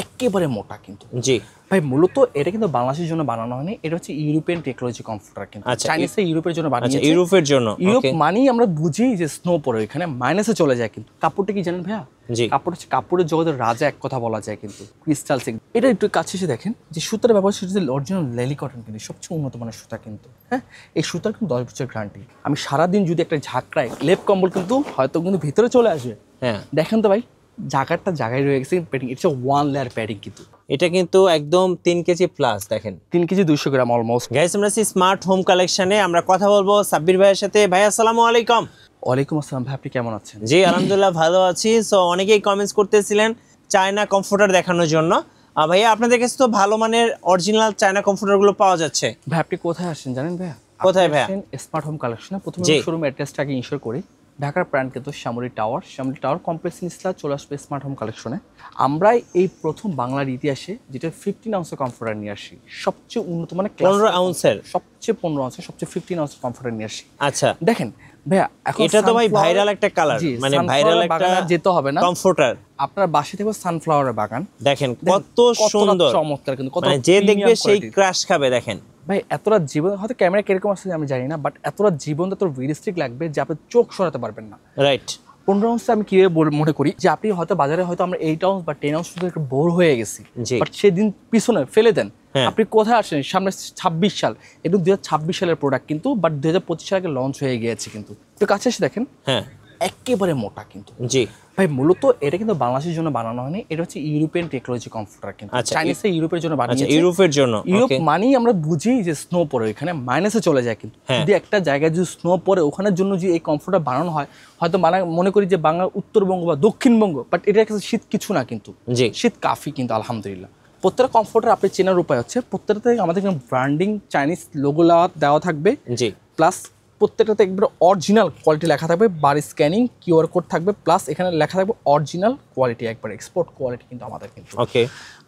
একেবারে মোটা কিন্তু। জি ভাই মূলত এটা কিন্তু বাংলাদেশের জন্য বানানো হয়নি, এটা হচ্ছে ইউরোপিয়ান টেকনোলজি কমফোর্টার কিন্তু। চাইনিজে ইউরোপের জন্য বানিয়েছে। আচ্ছা ইউরোপের জন্য। ইউরোপ মানেই আমরা বুঝি যে স্নো পড়ে এখানে মাইনাসে চলে যায় কিন্তু। কাপড়টা কি জানেন ভাইয়া? জি কাপড় হচ্ছে কাপড়ের জগতের রাজা এক কথা বলা যায় কিন্তু। ক্রিস্টাল সিল্ক এটা একটু কাছে এসে দেখেন যে সুতার ব্যবহার সেটা অরিজিনাল লেলি কটন কিন্তু সবচেয়ে উন্নত মানের সুতা কিন্তু। হ্যাঁ এই সুতার কিন্তু 10 বছর গ্যারান্টি। আমি সারাদিন যদি একটা ঝাঁকড়াই লেপ কম্বল কিন্তু হয়তো কিন্তু ভিতরে চলে আসবে। হ্যাঁ দেখেন তো ভাই জায়গাটা জায়গায় রয়ে গেছে প্যাডিং, এটা 1 লেয়ার প্যাডিং কিন্তু। এটা কিন্তু একদম 3 কেজি প্লাস। দেখেন 3 কেজি 200 গ্রাম অলমোস্ট। গাইস আমরা স্মার্ট হোম কালেকশনে আমরা কথা বলবো সাব্বির ভাইয়ের সাথে। ভাই আসসালামু আলাইকুম। ওয়ালাইকুম আসসালাম ভাই, আপনি কেমন আছেন? জি আলহামদুলিল্লাহ ভালো আছি। সো অনেকেই কমেন্টস করতেছিলেন চায়না কমফোর্টার দেখানোর জন্য। ভাইয়া আপনাদের কাছে তো ভালো মানের অরিজিনাল চায়না কমফোর্টারগুলো পাওয়া যাচ্ছে। ভাই আপনি কোথায় আসেন জানেন ভাইয়া? কোথায় ভাইয়া? স্মার্ট হোম কালেকশনে। প্রথমে শোরুম অ্যাড্রেসটাকে ইনশিওর করি। ঢাকার প্রাণ কিন্তু শ্যামলী টাওয়ার কমপ্লেক্স নিচলা চলে আসবে স্মার্ট হোম কালেকশনে। আমরা এই প্রথম বাংলার ইতিহাসে যেটা 15 আউন্সের কমফোর্টার নিয়ে আসি, সবচেয়ে উন্নত মানে 15 আউন্সের সবচেয়ে 15 আউন্সের সবচেয়ে 15 আউন্সের কমফোর্টার নিয়ে আসি। আচ্ছা দেখেন ভাইয়া এখন এটা তো ভাই ভাইরাল একটা কালার, মানে ভাইরাল একটা যেতে হবে না কমফোর্টার। আপনার বাসা থেকে সানফ্লাওয়ারের বাগান দেখেন কত সুন্দর চমৎকার কিন্তু, কত মানে যে দেখবে সেই ক্রাশ খাবে। দেখেন ভাই এতটা জীবন, হয়তো ক্যামেরা কিরকম আসছে আমি জানি না, বাট এতটা জীবন এত রিয়েলিস্টিক লাগবে যে আপনি চোখ সরাতে পারবেন না। রাইট 15 আউন্সে আমি কিভাবে মনে করি যে আপনি হয়তো বাজারে হয়তো আমরা 8 আউন্স বা 10 আউন্স একটু বোর হয়ে গেছি, বাট সেদিন পিছনে ফেলে দেন। আপনি কোথায় আসেন? সামনে 26 সাল, এটা 2026 সালের প্রোডাক্ট কিন্তু, বাট 2025 সালে লঞ্চ হয়ে গিয়েছে কিন্তু। একটু কাছে এসে দেখেন, হ্যাঁ একেবারে মোটা কিন্তু। জি ভাই মূলত এটা কিন্তু বাংলাদেশের জন্য বানানো হয়নি, এটা হচ্ছে ইউরোপিয়ান টেকনোলজি কমফোর্টার কিন্তু। চাইনিজে ইউরোপের জন্য বানিয়েছে। ইউরোপের জন্য। ইউরোপ মানেই আমরা বুঝি যে স্নো পড়ে এখানে মাইনাসে চলে যায় কিন্তু। যদি একটা জায়গায় যদি স্নো পড়ে ওখানের জন্য যদি এই কমফোর্টার বানানো হয়, হয়তো মনে করি যে বাংলার উত্তরবঙ্গ বা দক্ষিণবঙ্গ, বাট এটার কাছে শীত কিছু না কিন্তু। শীত কাফি কিন্তু আলহামদুলিল্লাহ। প্রত্যেকটা কমফোর্টার আপনি চেনার উপায় হচ্ছে প্রত্যেকটাতে আমাদের ব্র্যান্ডিং চাইনিজ লোগো দেওয়া থাকবে। জি প্লাস প্রত্যেকটাতে একবার অরিজিনাল কোয়ালিটি লেখা থাকবে, বার স্ক্যানিং কিউআর কোড থাকবে, প্লাস এখানে লেখা থাকবে অরিজিনাল কোয়ালিটি, একবার এক্সপোর্ট কোয়ালিটি কিন্তু আমাদের কিন্তু। ওকে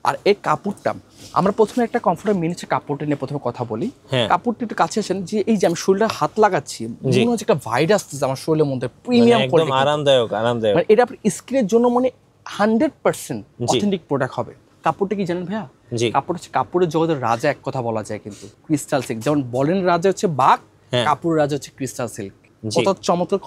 আর এই কাপড়টা আমরা প্রথমে একটা কমফোর্টার মিনিছে কাপড়টা নিয়ে প্রথমে কথা বলি। কাপড়টা একটু কাছে আসেন যে এই যে আমি শরীরে হাত লাগাচ্ছি মনে হচ্ছে একটা ভাইরাস আসছে আমার শরীরের মধ্যে, প্রিমিয়াম কোয়ালিটি, আরামদায়ক আরামদায়ক। মানে এটা আপনার স্কিনের জন্য মানে 100% অথেন্টিক প্রোডাক্ট হবে। কাপড়টা কি জানেন ভাইয়া? কাপড় হচ্ছে কাপড়ের জগতের রাজা এক কথা বলা যায় কিন্তু। ক্রিস্টাল সিল্ক, যেমন বলেন রাজা হচ্ছে বাঘ, কাপড়ের রাজা হচ্ছে ক্রিস্টাল সিল্ক। কত চমৎকার,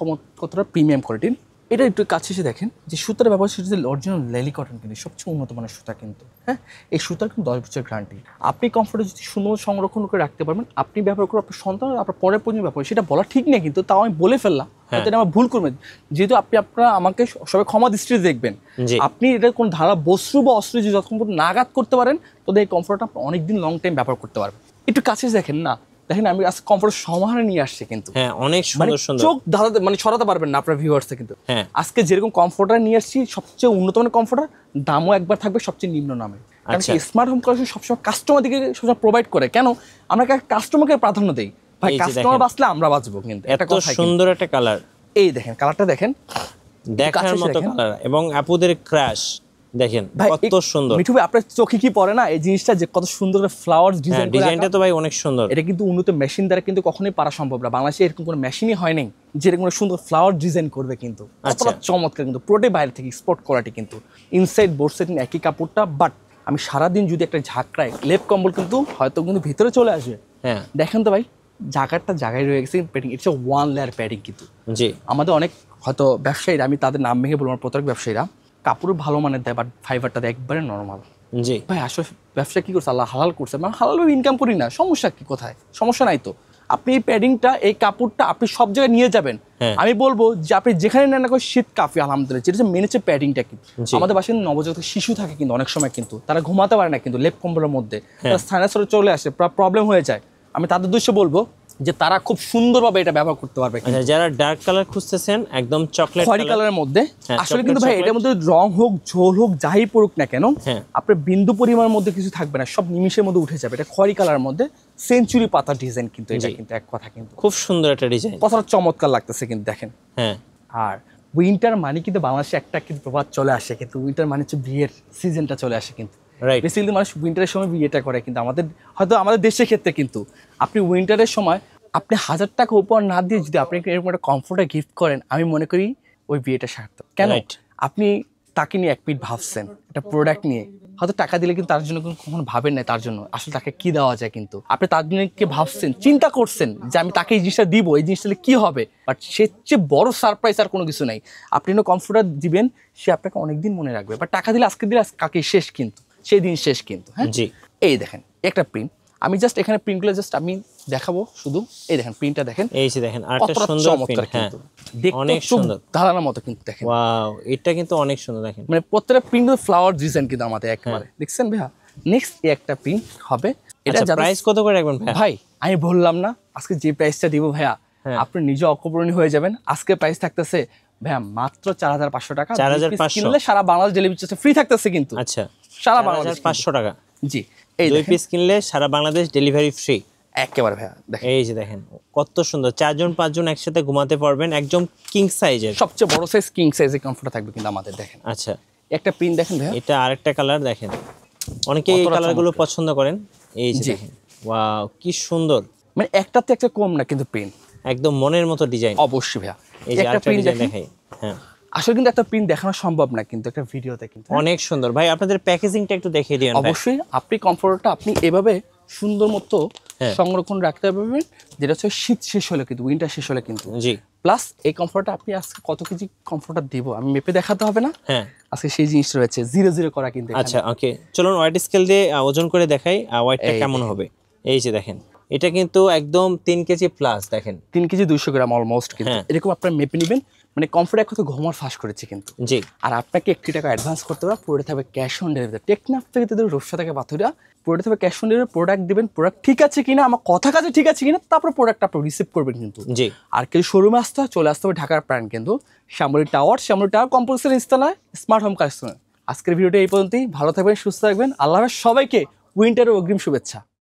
কতটা প্রিমিয়াম কোয়ালিটির। এটা একটু কাছে এসে দেখেন যে সুতার ব্যবহার সেটা অরিজিনাল লেলি কটন কিন্তু সবচেয়ে উন্নত মানের সুতা কিন্তু। হ্যাঁ এই সুতার কিন্তু 10 বছর গ্যারান্টি। আপনি কমফোর্টে যদি সুন্দর সংরক্ষণ করে রাখতে পারবেন, আপনি ব্যবহার করে আপনার সন্তান আপনার পরের প্রজন্ম ব্যবহার, সেটা বলা ঠিক নেই কিন্তু, তাও আমি বলে ফেললাম, হয়তো আমার ভুল করবেন। যেহেতু আপনারা আমাকে সবাই ক্ষমা দৃষ্টিতে দেখবেন, আপনি এটা কোন ধারা বস্ত্র বা অস্ত্র যদি যতক্ষণ পর্যন্ত নাগাদ করতে পারেন, তাহলে এই কমফোর্টটা আপনি অনেকদিন লং টাইম ব্যবহার করতে পারবেন। একটু কাছে দেখেন না, দেখেন আমি আজকে কমফোর্ট সমাহারে নিয়ে আসছি কিন্তু। হ্যাঁ অনেক সুন্দর সুন্দর, চোখ ধাঁধাতে মানে সরাতে পারবেন না আপনার ভিউয়ার্সে কিন্তু। আজকে যেরকম কমফোর্টার নিয়ে আসছি সবচেয়ে উন্নত মানের কমফোর্টার, দামও একবার থাকবে সবচেয়ে নিম্ন নামে। কারণ স্মার্ট হোম কালেকশন সবসময় কাস্টমার দিকে সবসময় প্রোভাইড করে। কেন? আমরা কাস্টমারকে প্রাধান্য দেই ভাই, কাস্টমার বাঁচলে আমরা বাঁচবো কিন্তু। এটা কত সুন্দর একটা কালার। এই দেখেন কালারটা দেখেন, দেখার মতো কালার, এবং আপুদের ক্রাশ দেখেন কত সুন্দর। মিঠু ভাই আপনার চোখে কি পড়ে না এই জিনিসটা যে কত সুন্দর ফ্লাওয়ার ডিজাইন? ডিজাইনটা তো ভাই অনেক সুন্দর। এটা কিন্তু উন্নত মেশিন দ্বারা কিন্তু কখনোই পারা সম্ভব না। বাংলাদেশে এরকম কোনো মেশিনই হয় নাই যেরকম সুন্দর ফ্লাওয়ার ডিজাইন করবে কিন্তু। কতটা চমৎকার কিন্তু, পুরোটাই বাইরে থেকে এক্সপোর্ট কোয়ালিটি কিন্তু। ইনসাইড বোর্ড সাইড একই কাপড়টা, বাট আমি সারাদিন যদি একটা ঝাঁকড়াই লেপ কম্বল কিন্তু হয়তো কিন্তু ভিতরে চলে আসবে। দেখেন তো ভাই জায়গাটা জায়গায় রয়ে গেছে প্যাডিং, এটা 1 লেয়ার প্যাডিং কিন্তু। আমাদের অনেক হয়তো ব্যবসায়ীরা, আমি তাদের নাম ভেঙে বলবো, আমার প্রত্যেক ব্যবসায়ীরা কাপড় ভালো মানের দেয়, বাট ফাইবারটা দেয় একবারে নর্মাল। ভাই আসলে ব্যবসা কি করছে? আল্লাহ হালাল করছে, মানে হালালভাবে ইনকাম করি না, সমস্যা কি? কোথায় সমস্যা নাই তো। আপনি এই প্যাডিংটা, এই কাপড়টা আপনি সব জায়গায় নিয়ে যাবেন। আমি বলবো যে আপনি যেখানে নেন না, শীত কাফি আলহামদুলিল্লাহ। যেটা মেন হচ্ছে প্যাডিংটা কিন্তু। আমাদের বাসায় নবজাতক শিশু থাকে কিন্তু অনেক সময় কিন্তু তারা ঘুমাতে পারে না কিন্তু লেপ কম্বলের মধ্যে, সাইনাস চলে আসে, প্রবলেম হয়ে যায়। আমি তাদের উদ্দেশ্যে বলবো যে তারা খুব সুন্দরভাবে এটা ব্যবহার করতে পারবে। যারা ডার্ক কালার খুঁজতেছেন একদম চকলেট খয়েরি কালারের মধ্যে, আসলে কিন্তু ভাই এটার মধ্যে রং হোক ঝোল হোক যাই পড়ুক না কেন, আপনার বিন্দু পরিমাণের মধ্যে কিছু থাকবে না, সব নিমিশের মধ্যে উঠে যাবে। এটা খয়েরি কালারের মধ্যে সেঞ্চুরি পাতা ডিজাইন কিন্তু। এটা কিন্তু এক কথা কিন্তু খুব সুন্দর একটা ডিজাইন, কতটা চমৎকার লাগতেছে কিন্তু দেখেন। আর উইন্টার মানে কিন্তু বাংলাদেশে একটা কিন্তু প্রভাব চলে আসে কিন্তু, উইন্টার মানে হচ্ছে বিয়ের সিজনটা চলে আসে কিন্তু। বেসিক্যালি মানুষ উইন্টারের সময় বিয়েটা করে কিন্তু, হয়তো আমাদের দেশের ক্ষেত্রে কিন্তু আপনি উইন্টারের সময় আপনি 1000 টাকা উপহার না দিয়ে যদি আপনি এরকম একটা কমফোর্টার গিফট করেন, আমি মনে করি ওই বিয়েটা সার্থক। কেন? আপনি তাকে নিয়ে এক মিনিট ভাবছেন একটা প্রোডাক্ট নিয়ে, হয়তো টাকা দিলে কিন্তু তার জন্য কখনো ভাবেন না তার জন্য আসলে তাকে কি দেওয়া যায়, কিন্তু আপনি তার জন্য কি ভাবছেন, চিন্তা করছেন যে আমি তাকে এই জিনিসটা দিব, এই জিনিসটা কি হবে, বাট সে চেয়ে বড় সারপ্রাইজ আর কোনো কিছু নাই। আপনি কমফোর্টার দিবেন, সে আপনাকে অনেকদিন মনে রাখবে, বাট টাকা দিলে আজকে কাকে শেষ, কিন্তু সেই দিন শেষ কিন্তু। হ্যাঁ জি, এই দেখেন একটা প্রিন্ট, আমি জাস্ট এখানে প্রিন্টগুলো জাস্ট আমি দেখাবো শুধু। এই দেখেন প্রিন্টটা দেখেন, এই যে দেখেন আরেকটা কতটা সুন্দর চমৎকার প্রিন্ট, হ্যাঁ কিন্তু, দেখতে অনেক সুন্দর, ধারণার মতো কিন্তু দেখেন। ওয়াও, এটা কিন্তু অনেক সুন্দর দেখেন, মানে প্রত্যেকটা প্রিন্ট ফ্লাওয়ার ডিজাইন কিন্তু আমাদের একেবারে দেখছেন ভাইয়া। নেক্সট একটা প্রিন্ট হবে, এটা এটা প্রাইস কত করে রাখবেন ভাই? ভাই আমি বললাম না আজকে যে প্রাইসটা দিব ভাইয়া, আপনি নিজে অকর্পণীয় হয়ে যাবেন। আজকে প্রাইস থাকতেছে ভাইয়া মাত্র 4,500 টাকা। 4,500 কিনলে সারা বাংলাদেশ ডেলিভারি চার্জ ফ্রি থাকতেছে কিন্তু, আচ্ছা, সারা বাংলাদেশ 500 টাকা। জি, এই 2 পিস কিনলে সারা বাংলাদেশ ডেলিভারি ফ্রি। একেবারে ভাইয়া দেখেন, এই যে দেখেন কত সুন্দর, 4জন 5জন একসাথে ঘুমাতে পারবেন, একদম কিং সাইজের, সবচেয়ে বড় সাইজ কিং সাইজের কমফোর্ট থাকবে কিন্তু আমাদের। দেখেন আচ্ছা, একটা প্রিন্ট দেখেন ভাইয়া, এটা আরেকটা কালার দেখেন, অনেকে এই কতটা কালারগুলো চমৎকার। পছন্দ করেন। এই যে জি। দেখেন, ওয়াও কি সুন্দর, মানে একটাতে একটা কম না কিন্তু প্রিন্ট, একদম মনের মতো ডিজাইন। অবশ্যই ভাইয়া। এই যে একটা আরেকটা প্রিন্ট ডিজাইন দেখেন, দেখাই, হ্যাঁ আসলে কিন্তু একটা প্রিন্ট দেখানো সম্ভব না কিন্তু একটা ভিডিওতে কিন্তু। অনেক সুন্দর। ভাই আপনাদের প্যাকেজিংটা একটু দেখিয়ে দিন। অবশ্যই আপনি কমফোর্টটা আপনি এভাবে সুন্দর মতো হ্যাঁ। সংরক্ষণ রাখতে পারবেন, যেটা হচ্ছে শীত শেষ হলে কিন্তু, উইন্টার শেষ হলে কিন্তু। জি, প্লাস এই কমফোর্টটা আপনি আজকে কত কেজি কমফোর্টার দিব আমি মেপে দেখাতে হবে না, হ্যাঁ আজকে সেই জিনিসটা রয়েছে 0 করা কিন্তু এখানে। আচ্ছা ওকে, চলুন ওয়েট স্কেল দিয়ে ওজন করে দেখাই ওয়েটটা এই কেমন হবে। এই যে দেখেন, এটা কিন্তু একদম 3 কেজি প্লাস, দেখেন 3 কেজি 200 গ্রাম অলমোস্ট কিন্তু। হ্যাঁ। এরকম আপনার মেপে নেবেন, মানে কমফোর্ট এক কথা ঘুমার ফাঁস করেছে কিন্তু। জি, আর আপনাকে 1 টাকা অ্যাডভান্স করতে হবে, পুরোটা থাকবে ক্যাশ অন ডেলিভারি। টেকনাফ থেকে তাদের রূপসা থেকে পাথুরিয়া, পুরোটা থাকবে ক্যাশ অন ডেলিভারি। প্রোডাক্ট দিবেন, প্রোডাক্ট ঠিক আছে কিনা, আমার কথা কাজে ঠিক আছে কিনা, তারপর প্রোডাক্ট আপনি রিসিভ করবেন কিন্তু। জি, আর কেউ শোরুমে আসতে হয়, চলে আসতে হবে ঢাকার প্রাণ কিন্তু, Shyamoli tower compulsory installer smart home customer. আজকের ভিডিওটা এই পর্যন্তই, ভালো থাকবেন, সুস্থ থাকবেন, আল্লাহ হাফেজ সবাইকে, উইন্টারের অগ্রিম শুভেচ্ছা।